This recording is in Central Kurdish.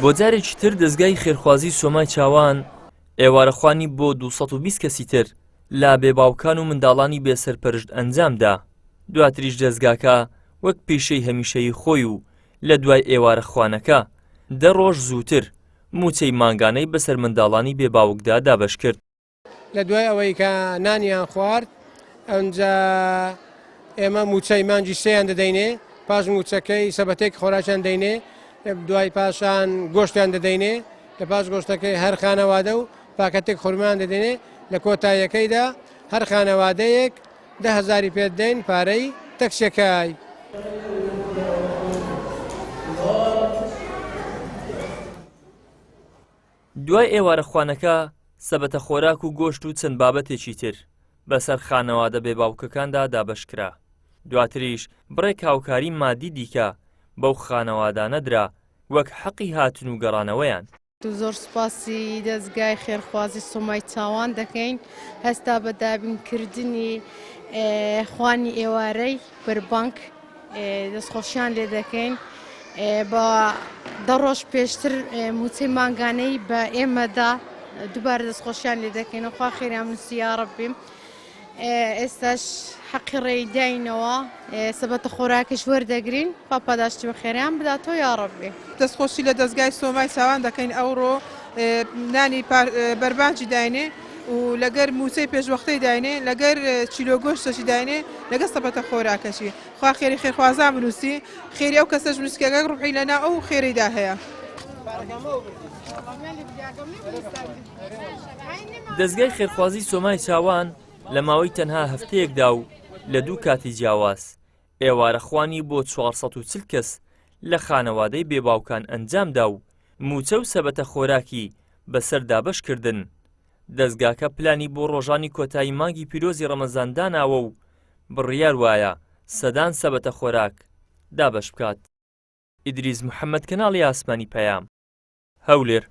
بۆ جارێکی تر دەستگای خێرخوازی سۆمای چاوان ئێوارەخوانی بۆ 220 کەسی تر لە بێباوکان و منداڵانی بێسەرپەرشت ئەنجامدا. دواتریش دەستگاکە وەک پیشەی هەمیشەیی خۆی و لە دوای ئێوارەخوانەکە 10 ڕۆژ زووتر موچەی مانگانەی بەسەر منداڵانی بێباوکدا دابەش کرد. لە دوای ئەوەی کە نانیان خوارد ئەنجا ئێمە موچەی مانجی سێیان دەدەینێ، پاش موچەکەی سەبەتێک خۆراکیان دەینێ، دوای پاشان گۆشتیان دەدەینێ، لە پاش گۆشتەکەی هەر خانەوادە و پاکەتێک خورمان دەدەینێ. لە کۆتاییەکەیدا هەر خانەوادەیەک 10,000 پێ دەین پارەی تەکسێکای. دوای ئێوارەخوانەکە سەبەتە خۆراک و گۆشت و چەند بابەتێکی تر بەسەر خانەوادە بێباوکەکاندا دابەشکرا. دواتریش بڕێک هاوکاری مادی دیکە بەو خانەوادانە درا وەک حەقی هاتن و گەڕانەوەیان. زۆر سوپاسی دەستگای خێرخوازی سۆمای چاوان دەکەین هەستا بە دابینکردنی خوانی ئێوارەی بەربانک دەستخۆشیان لێ دەکەین. بە 10 ڕۆژ پێشتر موچەی مانگانەی بە ئێمەدا دووبارە دەستخۆشیان لێ دەکەین. خوا خێریان نووسی یا ڕەبی. ئێستاش حەقی ڕێیداینەوە سەبەتە خۆراکیش وەردەگرین، خوا پاداشتی بە خێریان بداتەوە یا ڕەبی. دەستخۆشی لە دەستگای سۆمای چاوان دەکەین. ئەوڕۆ نانی بەربانجی داینێ و لەگەر موچەی پێشوەختەی داینێ، لەگەر چیلۆ گۆشتەشی داینێ، لەگەر سەبەتە خۆراکەشی. خوا خێری خێرخوازان بنووسی، خێری ئەو کەسەش بنووسکەگە ڕوحی لەنا ئەو خێریدا هەیە. دەستگای خێرخوازی سۆمای چاوان لە ماوەی تەنها هەفتەیەکدا و لە 2 کاتی جیاواز ئێوارەخوانی بۆ 440 کەس لە خانەوادەی بێباوکان ئەنجامدا و موچە و سەبەتە خۆراکی بەسەر دابەشکردن. دەستگاکە پلانی بۆ ڕۆژانی کۆتایی مانگی پیرۆزی ڕەمەزان داناوە و بڕیار وایە سەدان سەبەتە خۆراک دابەش بکات. ئیدریس محەممەد، کەناڵی ئاسمانی پەیام، هەولێر.